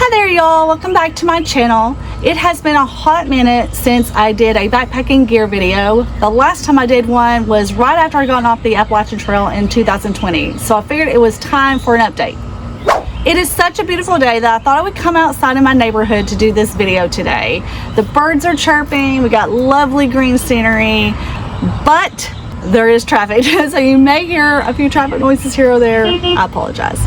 Hi there y'all, welcome back to my channel. It has been a hot minute since I did a backpacking gear video. The last time I did one was right after I got off the Appalachian Trail in 2020, so I figured it was time for an update. It is such a beautiful day that I thought I would come outside in my neighborhood to do this video today. The birds are chirping, we got lovely green scenery, but there is traffic, so you may hear a few traffic noises here or there. I apologize.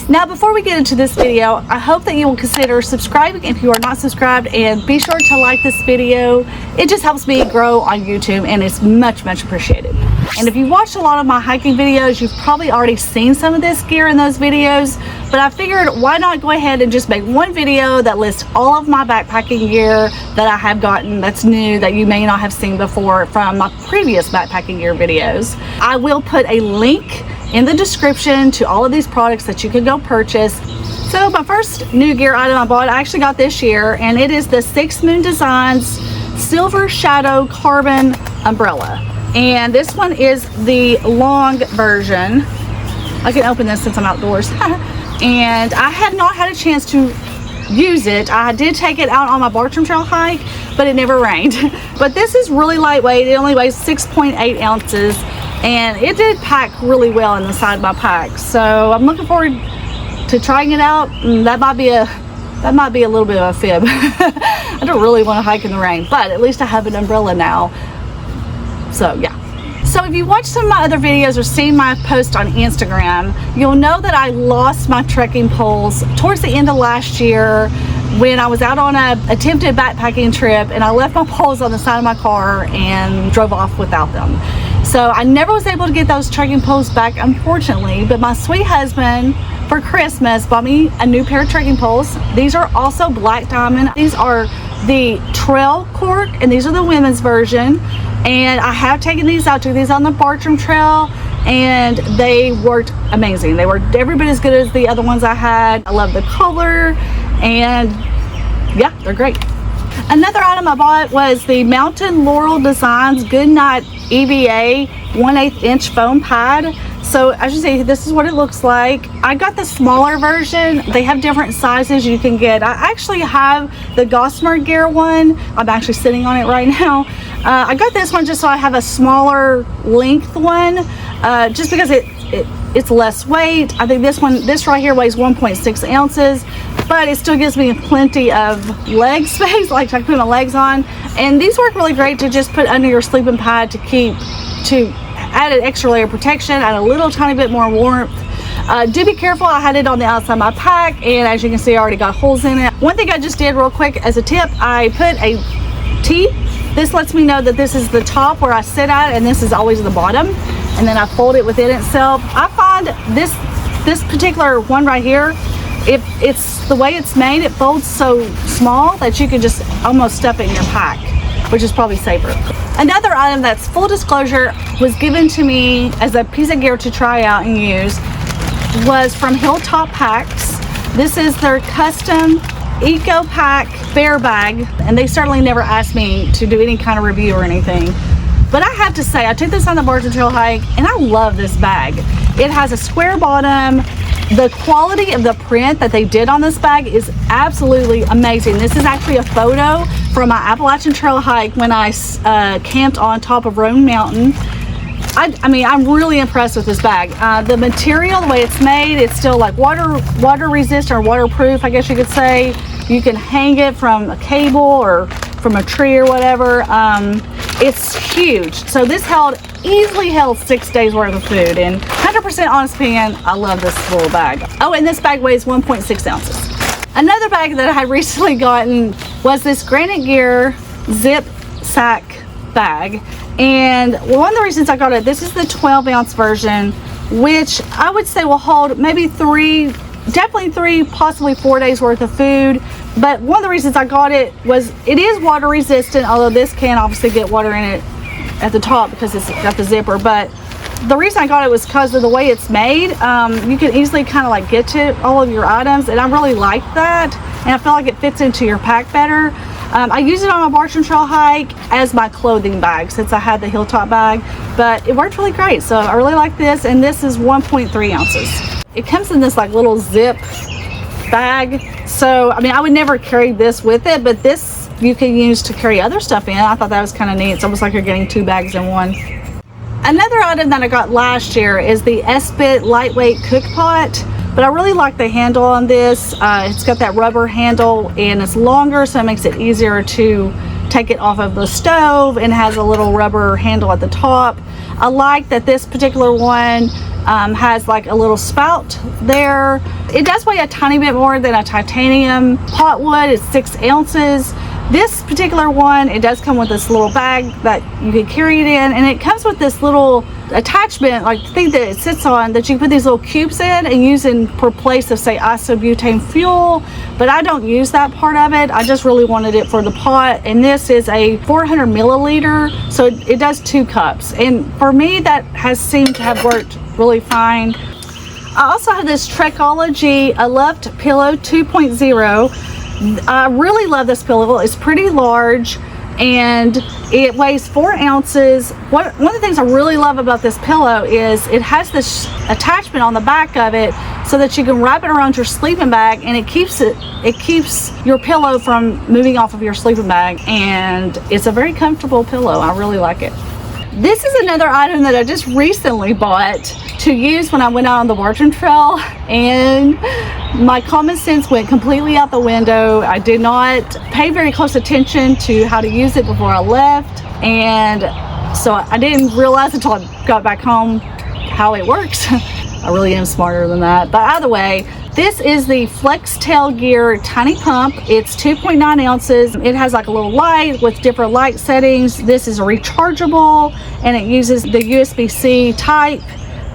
Now, before we get into this video, I hope that you will consider subscribing if you are not subscribed, and be sure to like this video. It just helps me grow on YouTube and it's much appreciated. And if you watched a lot of my hiking videos, you've probably already seen some of this gear in those videos, but I figured why not go ahead and just make one video that lists all of my backpacking gear that I have gotten that's new that you may not have seen before from my previous backpacking gear videos. I will put a link in the description to all of these products that you can go purchase. So my first new gear item I bought, I actually got this year, and it is the Six Moon Designs Silver Shadow Carbon Umbrella. And this one is the long version. I can open this since I'm outdoors. And I have not had a chance to use it. I did take it out on my Bartram Trail hike, but it never rained. But this is really lightweight. It only weighs 6.8 ounces. And it did pack really well in the side of my pack. So I'm looking forward to trying it out. That might be a little bit of a fib. I don't really want to hike in the rain, but at least I have an umbrella now. So yeah. So if you watched some of my other videos or seen my post on Instagram, you'll know that I lost my trekking poles towards the end of last year when I was out on a attempted backpacking trip, and I left my poles on the side of my car and drove off without them. So I never was able to get those trekking poles back, unfortunately, but my sweet husband for Christmas bought me a new pair of trekking poles. These are also black diamond. These are the Trail Cork, and these are the women's version. And I have taken these out, took these on the Bartram Trail, and they worked amazing. They were every bit as good as the other ones I had. I love the color, and yeah, they're great. Another item I bought was the Mountain Laurel Designs Goodnight EVA 1/8 inch foam pad. So as you see, this is what it looks like. I got the smaller version. They have different sizes you can get. I actually have the Gossamer Gear one. I'm actually sitting on it right now. I got this one just so I have a smaller length one, just because it's less weight. I think this right here weighs 1.6 ounces, but it still gives me plenty of leg space, like I can put my legs on. And these work really great to just put under your sleeping pad to add an extra layer of protection, add a little tiny bit more warmth. Do be careful, I had it on the outside of my pack, and as you can see, I already got holes in it. One thing I just did real quick as a tip, I put a T. This lets me know that this is the top where I sit at, and this is always the bottom. And then I fold it within itself. I find this particular one right here, if it's the way it's made, it folds so small that you can just almost stuff it in your pack, which is probably safer. Another item that's full disclosure was given to me as a piece of gear to try out and use was from Hilltop Packs. This is their custom EcoPak bear bag, and they certainly never asked me to do any kind of review or anything. But I have to say, I took this on the Bartram Trail hike, and I love this bag. It has a square bottom. The quality of the print that they did on this bag is absolutely amazing. This is actually a photo from my Appalachian Trail hike when I camped on top of Roan Mountain. I mean, I'm really impressed with this bag. The material, the way it's made, it's still like water resistant or waterproof, I guess you could say. You can hang it from a cable or from a tree or whatever. It's huge. So this easily held 6 days worth of food, and 100% honest opinion, I love this little bag. Oh, and this bag weighs 1.6 ounces. Another bag that I had recently gotten was this Granite Gear Zipsack bag. And one of the reasons I got it, this is the 12-ounce version, which I would say will hold maybe definitely 3, possibly 4 days worth of food. But one of the reasons I got it was it is water resistant, although this can obviously get water in it at the top because it's got the zipper. But the reason I got it was because of the way it's made. You can easily kind of like get to all of your items, and I really like that, and I feel like it fits into your pack better. I use it on a Bartram Trail hike as my clothing bag since I had the Hilltop bag, but it worked really great. So I really like this, and this is 1.3 ounces. It comes in this like little zip bag. So, I mean, I would never carry this with it, but this you can use to carry other stuff in. I thought that was kind of neat. It's almost like you're getting 2 bags in one. Another item that I got last year is the Esbit lightweight Cookpot, but I really like the handle on this. It's got that rubber handle and it's longer, so it makes it easier to take it off of the stove, and has a little rubber handle at the top. I like that this particular one has like a little spout there. It does weigh a tiny bit more than a titanium pot would. It's 6 ounces. This particular one, it does come with this little bag that you can carry it in, and it comes with this little attachment, like thing that it sits on, that you put these little cubes in and use in per place of, say, isobutane fuel. But I don't use that part of it. I just really wanted it for the pot, and this is a 400 milliliter, so it does 2 cups, and for me that has seemed to have worked really fine. I also have this Trekology Aluft Pillow 2.0. I really love this pillow. It's pretty large and it weighs 4 ounces. One of the things I really love about this pillow is it has this attachment on the back of it so that you can wrap it around your sleeping bag, and it keeps your pillow from moving off of your sleeping bag, and it's a very comfortable pillow. I really like it. This is another item that I just recently bought to use when I went out on the Appalachian Trail, and my common sense went completely out the window. I did not pay very close attention to how to use it before I left, and so I didn't realize until I got back home how it works. I really am smarter than that. But either way, this is the Flextail Gear Tiny Pump. It's 2.9 ounces. It has like a little light with different light settings. This is rechargeable, and it uses the USB-C type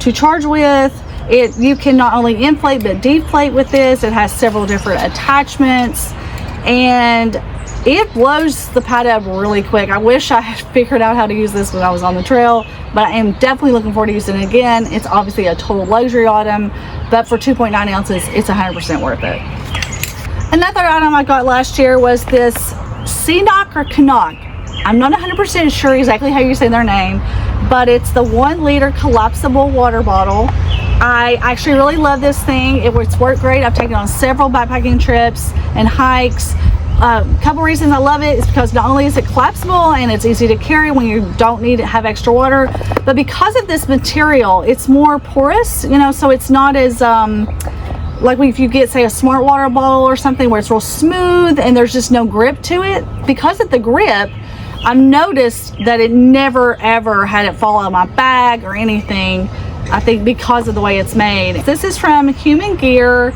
to charge with. You can not only inflate but deflate with this. It has several different attachments, and it blows the pad up really quick. I wish I had figured out how to use this when I was on the trail, but I am definitely looking forward to using it again. It's obviously a total luxury item, but for 2.9 ounces, it's 100% worth it. Another item I got last year was this CNOC or CNOC. I'm not 100% sure exactly how you say their name, but it's the 1 liter collapsible water bottle. I actually really love this thing. It's worked great. I've taken it on several backpacking trips and hikes. A couple reasons I love it is because not only is it collapsible and it's easy to carry when you don't need to have extra water, but because of this material, it's more porous, you know, so it's not as like if you get, say, a smart water bottle or something where it's real smooth and there's just no grip to it. Because of the grip, I've noticed that it never ever had it fall out of my bag or anything. I think because of the way it's made. This is from HumanGear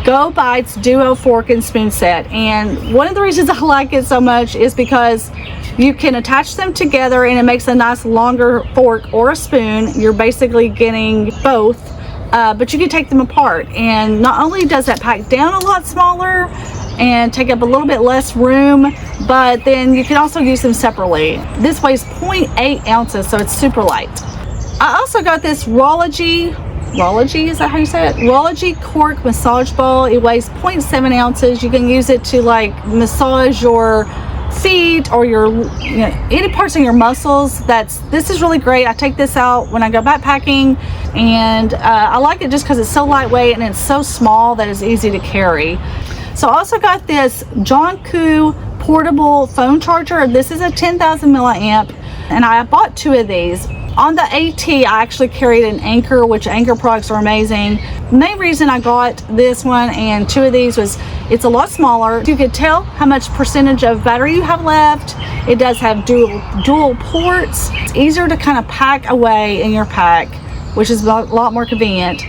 GoBites Duo Fork and Spoon Set, and one of the reasons I like it so much is because you can attach them together and it makes a nice longer fork or a spoon. You're basically getting both, but you can take them apart, and not only does that pack down a lot smaller and take up a little bit less room, but then you can also use them separately. This weighs 0.8 ounces, so it's super light. I also got this Rawology, is that how you say it? Rawology Cork massage bowl. It weighs 0.7 ounces. You can use it to like massage your feet or your, you know, any parts of your muscles. This is really great. I take this out when I go backpacking, and I like it just because it's so lightweight and it's so small that it's easy to carry. So I also got this Jonkuu portable phone charger. This is a 10,000 milliamp, and I bought 2 of these. On the AT, I actually carried an Anchor, which Anchor products are amazing. The main reason I got this one and 2 of these was it's a lot smaller. You could tell how much percentage of battery you have left. It does have dual ports. It's easier to kind of pack away in your pack, which is a lot more convenient.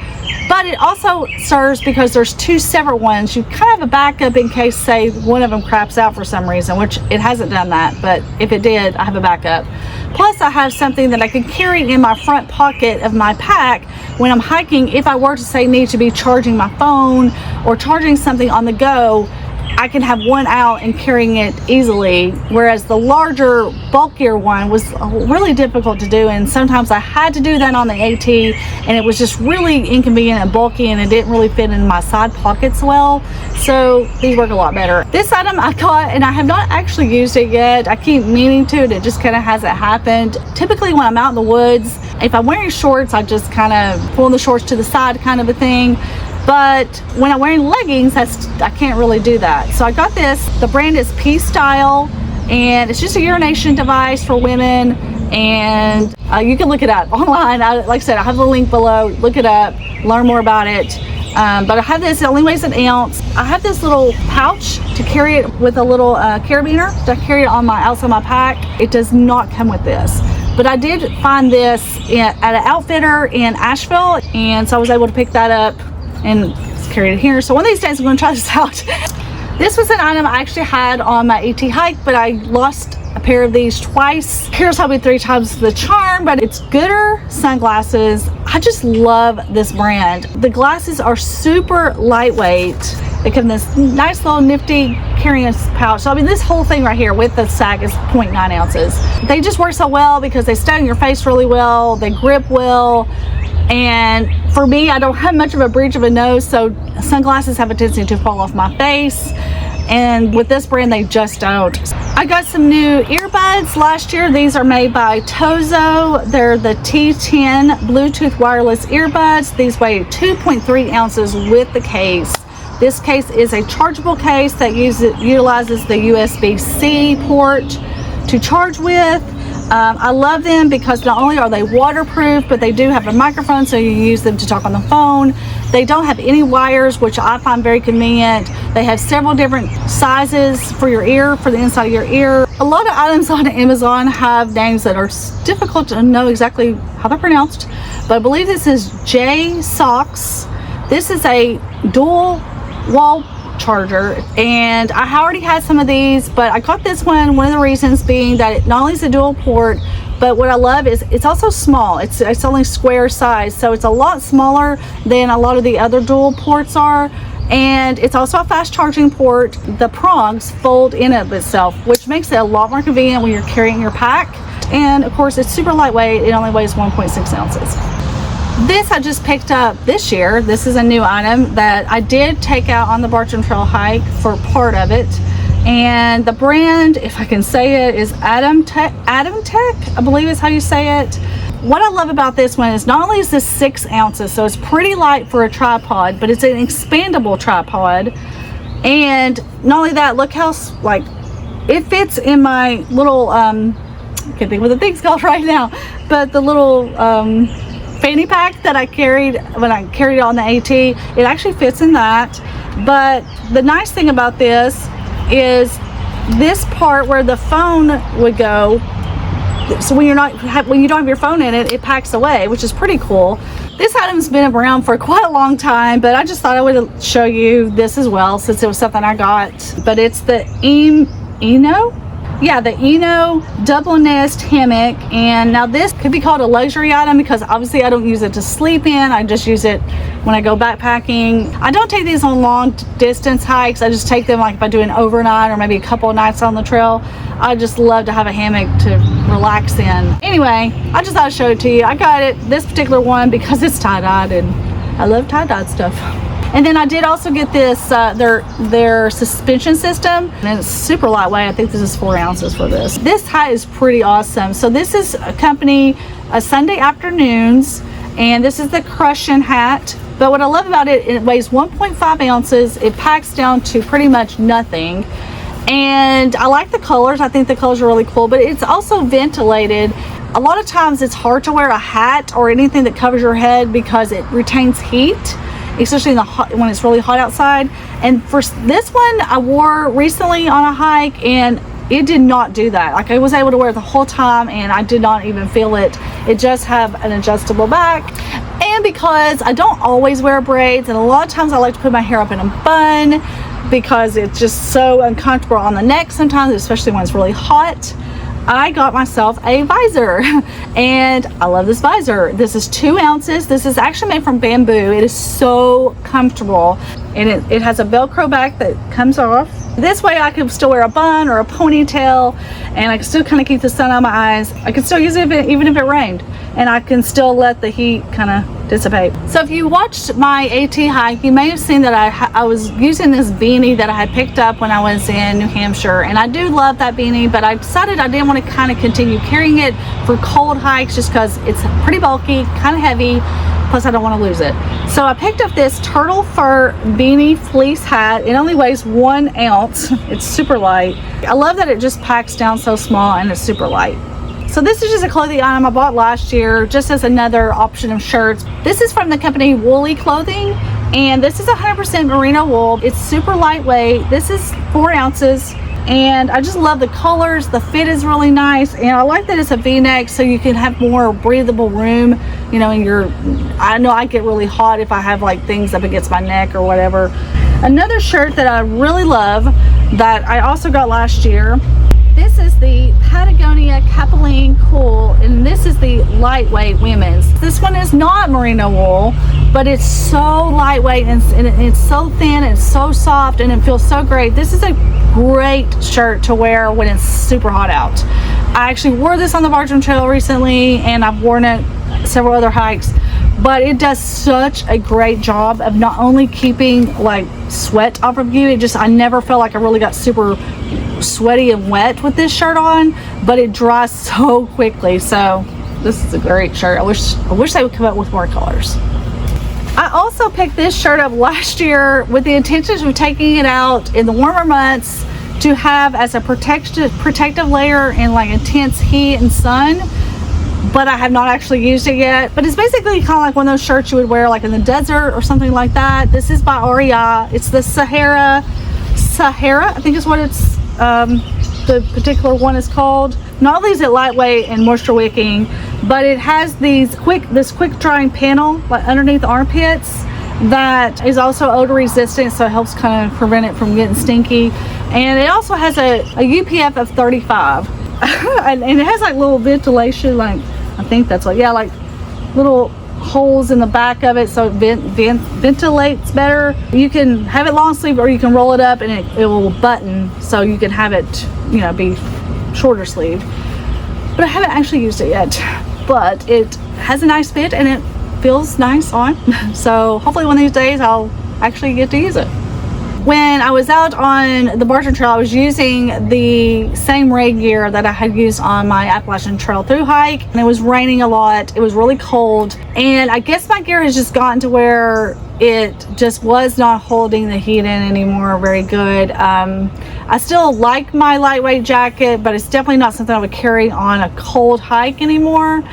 But it also serves, because there's 2 separate ones, you kind of have a backup in case, say, one of them craps out for some reason, which it hasn't done that, but if it did, I have a backup. Plus, I have something that I can carry in my front pocket of my pack when I'm hiking. If I were to, say, need to be charging my phone or charging something on the go, I can have one out and carrying it easily, whereas the larger, bulkier one was really difficult to do, and sometimes I had to do that on the AT, and it was just really inconvenient and bulky, and it didn't really fit in my side pockets well. So these work a lot better. This item I got, and I have not actually used it yet. I keep meaning to, and it just kind of hasn't happened. Typically when I'm out in the woods, if I'm wearing shorts, I just kind of pull the shorts to the side kind of a thing. but when I'm wearing leggings, I can't really do that. So I got this. The brand is pStyle, and it's just a urination device for women, and you can look it up online. Like I said, I have the link below. Look it up, learn more about it. But I have this, it only weighs an ounce. I have this little pouch to carry it with a little carabiner to carry it on my outside my pack. It does not come with this, but I did find this at an outfitter in Asheville, and so I was able to pick that up and carry it here. So one of these days I'm going to try this out. This was an item I actually had on my AT hike, but I lost a pair of these twice. Here's probably 3 times the charm, but it's Goodr Sunglasses. I just love this brand. The glasses are super lightweight. They come in this nice little nifty carrying pouch. So I mean, this whole thing right here with the sack is 0.9 ounces. They just work so well because they stay on your face really well. They grip well. And for me, I don't have much of a breech of a nose, so sunglasses have a tendency to fall off my face. And with this brand, they just don't. I got some new earbuds last year. These are made by TOZO. They're the T10 Bluetooth wireless earbuds. These weigh 2.3 ounces with the case. This case is a chargeable case that utilizes the USB-C port to charge with. I love them because not only are they waterproof, but they do have a microphone, so you use them to talk on the phone. They don't have any wires, which I find very convenient. They have several different sizes for your ear, for the inside of your ear. A lot of items on Amazon have names that are difficult to know exactly how they're pronounced, but I believe this is JSAUX. This is a dual wall charger, and I already had some of these, but I got this one of the reasons being that it not only is a dual port, but what I love is it's also small. It's only square size, so it's a lot smaller than a lot of the other dual ports are, and it's also a fast charging port. The prongs fold in of itself, which makes it a lot more convenient when you're carrying your pack, and of course it's super lightweight. It only weighs 1.6 ounces. This I just picked up this year. This is a new item that I did take out on the Appalachian Trail hike for part of it. And the brand, if I can say it, is Tech, I believe is how you say it. What I love about this one is not only is this 6 ounces, so it's pretty light for a tripod, but it's an expandable tripod. And not only that, look how, like, it fits in my little, I can't think what the thing's called right now, but the little, fanny pack that I carried when I carried it on the AT. It actually fits in that. But the nice thing about this is this part where the phone would go, so when you don't have your phone in it, it packs away, which is pretty cool. This item's been around for quite a long time, but I just thought I would show you this as well since it was something I got. But it's the Eno Doublenest Hammock, and now this could be called a luxury item because obviously I don't use it to sleep in. I just use it when I go backpacking. I don't take these on long distance hikes. I just take them like if I do an overnight or maybe a couple of nights on the trail. I just love to have a hammock to relax in. Anyway, I just thought I'd show it to you. I got it, this particular one, because it's tie-dyed and I love tie-dyed stuff. And then I did also get this, their suspension system, and it's super lightweight. I think this is 4 ounces for this. This hat is pretty awesome. So this is a company, Sunday Afternoons, and this is the Crushing hat. But what I love about it, it weighs 1.5 ounces. It packs down to pretty much nothing. And I like the colors. I think the colors are really cool, but it's also ventilated. A lot of times it's hard to wear a hat or anything that covers your head because it retains heat, especially when it's really hot outside. And for this one I wore recently on a hike, and it did not do that. Like, I was able to wear it the whole time and I did not even feel it. It just have an adjustable back. And because I don't always wear braids, and a lot of times I like to put my hair up in a bun because it's just so uncomfortable on the neck sometimes, especially when it's really hot, I got myself a visor, and I love this visor. This is 2 ounces. This is actually made from bamboo. It is so comfortable, and it has a Velcro back that comes off. This way I can still wear a bun or a ponytail, and I can still kind of keep the sun out of my eyes. I can still use it even if it rained, and I can still let the heat kind of dissipate. So if you watched my AT hike, you may have seen that I was using this beanie that I had picked up when I was in New Hampshire, and I do love that beanie, but I decided I didn't want to kind of continue carrying it for cold hikes just because it's pretty bulky, kind of heavy, plus I don't want to lose it. So I picked up this turtle fur beanie fleece hat. It only weighs 1 ounce. It's super light. I love that it just packs down so small and it's super light. So this is just a clothing item I bought last year just as another option of shirts. This is from the company Woolly Clothing, and this is 100% merino wool. It's super lightweight. This is 4 ounces, and I just love the colors. The fit is really nice, and I like that it's a v-neck so you can have more breathable room, you know, in your, I know I get really hot if I have like things up against my neck or whatever. Another shirt that I really love that I also got last year, this is the Patagonia Capilene Cool, and this is the lightweight women's. This one is not merino wool, but it's so lightweight and it's so thin and so soft and it feels so great. This is a great shirt to wear when it's super hot out. I actually wore this on the Appalachian Trail recently, and I've worn it several other hikes, but it does such a great job of not only keeping like sweat off of you, I never felt like I really got super sweaty and wet with this shirt on, but it dries so quickly. So this is a great shirt. I wish they would come up with more colors. I also picked this shirt up last year with the intention of taking it out in the warmer months to have as a protective layer in like intense heat and sun, but I have not actually used it yet. But it's basically kind of like one of those shirts you would wear like in the desert or something like that. This is by REI. It's the Sahara, I think is what it's the particular one is called. Not only is it lightweight and moisture wicking, but it has this quick drying panel like underneath the armpits that is also odor resistant, so it helps kind of prevent it from getting stinky. And it also has a UPF of 35 and it has like little ventilation, like I think that's what, yeah, like little holes in the back of it, so it ventilates better. You can have it long sleeve or you can roll it up and it will button, so you can have it, you know, be shorter sleeve. But I haven't actually used it yet, but it has a nice fit and it feels nice on. So hopefully one of these days I'll actually get to use it. When I was out on the Appalachian Trail, I was using the same rain gear that I had used on my Appalachian Trail through hike, and it was raining a lot. It was really cold, and I guess my gear has just gotten to where it just was not holding the heat in anymore very good. I still like my lightweight jacket, but it's definitely not something I would carry on a cold hike anymore.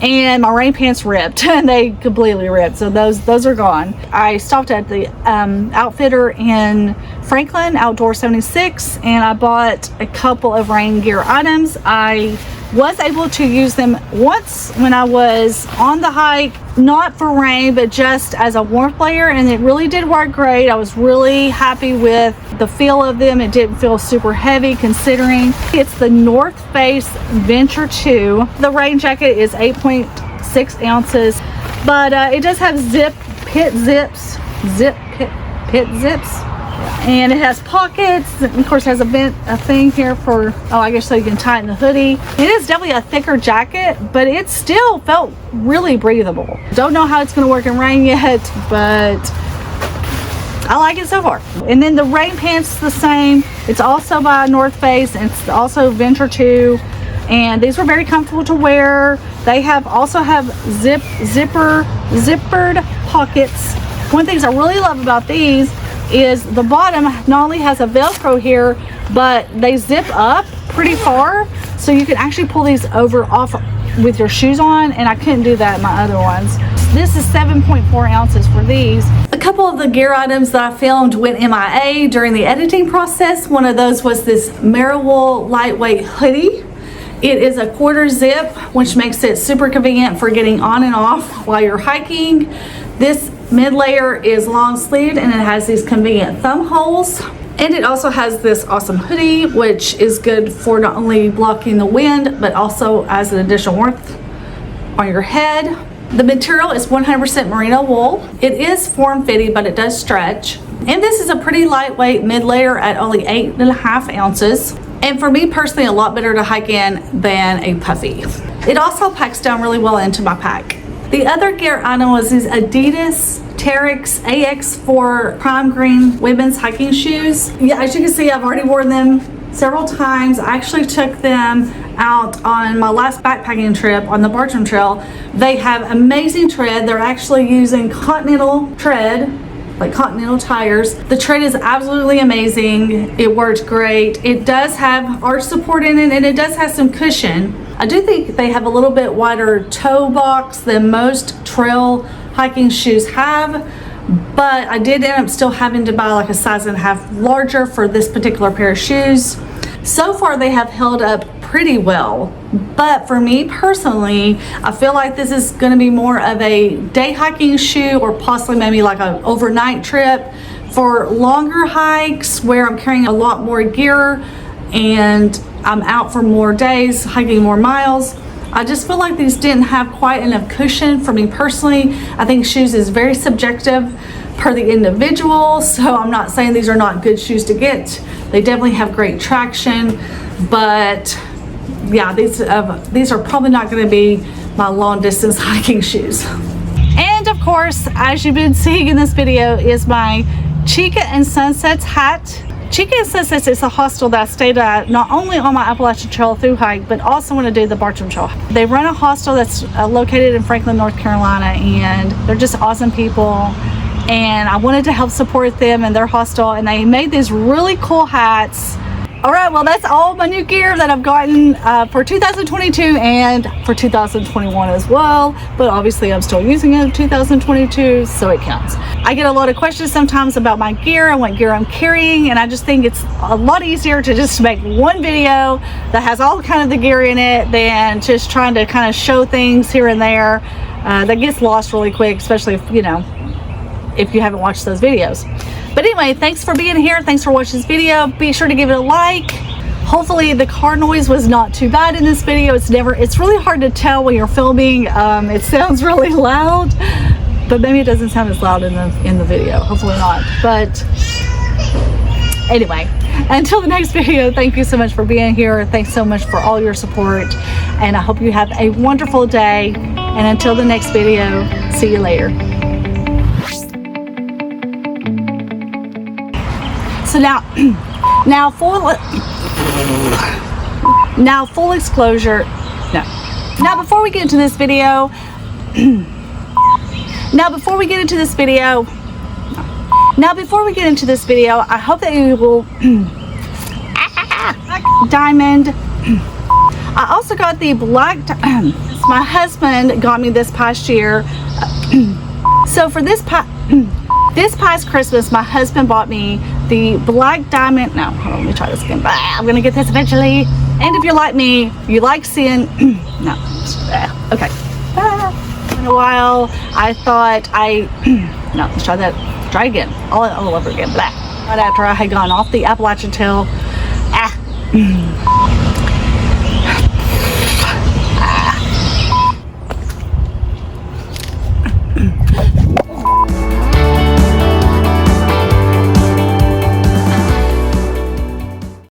And my rain pants ripped and they completely ripped, so those are gone. I stopped at the outfitter in Franklin, Outdoor 76, and I bought a couple of rain gear items. I was able to use them once when I was on the hike, not for rain but just as a warmth layer, and it really did work great. I was really happy with the feel of them. It didn't feel super heavy considering it's the North Face Venture 2. The rain jacket is 8.6 ounces, but it does have pit zips, and it has pockets, and of course has a thing here for, oh, I guess so you can tighten the hoodie. It is definitely a thicker jacket, but it still felt really breathable. Don't know how it's going to work in rain yet, but I like it so far. And then the rain pants the same. It's also by North Face, and it's also Venture 2, and these were very comfortable to wear. They also have zippered pockets. One of the things I really love about these is the bottom not only has a Velcro here, but they zip up pretty far, so you can actually pull these off with your shoes on, and I couldn't do that in my other ones. This is 7.4 ounces for these. A couple of the gear items that I filmed went MIA during the editing process. One of those was this Marwool lightweight hoodie. It is a quarter zip, which makes it super convenient for getting on and off while you're hiking. This mid layer is long sleeved and it has these convenient thumb holes. And it also has this awesome hoodie, which is good for not only blocking the wind, but also as an additional warmth on your head. The material is 100% merino wool. It is form-fitting, but it does stretch. And this is a pretty lightweight mid layer at only 8.5 ounces. And for me personally, a lot better to hike in than a puffy. It also packs down really well into my pack. The other gear item was these Adidas Terex AX4 Prime Green women's hiking shoes. Yeah, as you can see, I've already worn them several times. I actually took them out on my last backpacking trip on the Appalachian Trail. They have amazing tread. They're actually using Continental tread, like Continental tires. The tread is absolutely amazing. It works great. It does have arch support in it, and it does have some cushion. I do think they have a little bit wider toe box than most trail hiking shoes have, but I did end up still having to buy like a size and a half larger for this particular pair of shoes. So far they have held up pretty well, but for me personally, I feel like this is going to be more of a day hiking shoe, or possibly maybe like an overnight trip for longer hikes where I'm carrying a lot more gear and I'm out for more days, hiking more miles. I just feel like these didn't have quite enough cushion for me personally. I think shoes is very subjective per the individual, so I'm not saying these are not good shoes to get. They definitely have great traction, but yeah, these are probably not going to be my long distance hiking shoes. And of course, as you've been seeing in this video, is my Chica and Sunsets hat. Chica and Sunsets is a hostel that I stayed at not only on my Appalachian Trail through hike, but also when I do the Bartram Trail. They run a hostel that's located in Franklin, North Carolina, and they're just awesome people. And I wanted to help support them and their hostel, and they made these really cool hats. All right, well, that's all my new gear that I've gotten for 2022 and for 2021 as well. But obviously I'm still using it in 2022, so it counts. I get a lot of questions sometimes about my gear and what gear I'm carrying, and I just think it's a lot easier to just make one video that has all kind of the gear in it than just trying to kind of show things here and there. That gets lost really quick, especially if, you know, if you haven't watched those videos. But anyway, thanks for being here. Thanks for watching this video. Be sure to give it a like. Hopefully the car noise was not too bad in this video. It's really hard to tell when you're filming. It sounds really loud, but maybe it doesn't sound as loud in the video. Hopefully not. But anyway, until the next video, thank you so much for being here. Thanks so much for all your support, and I hope you have a wonderful day. And until the next video, see you later. So now full disclosure. Now before we get into this video, I hope that you will diamond. I also got the black. My husband got me this past year. So for this past Christmas, my husband bought me the black diamond. No, hold on, let me try this again. I'm gonna get this eventually. And if you're like me, you like seeing, no, okay. In a while, I thought no, let's try that. Try again, all over again. Right after I had gone off the Appalachian Trail.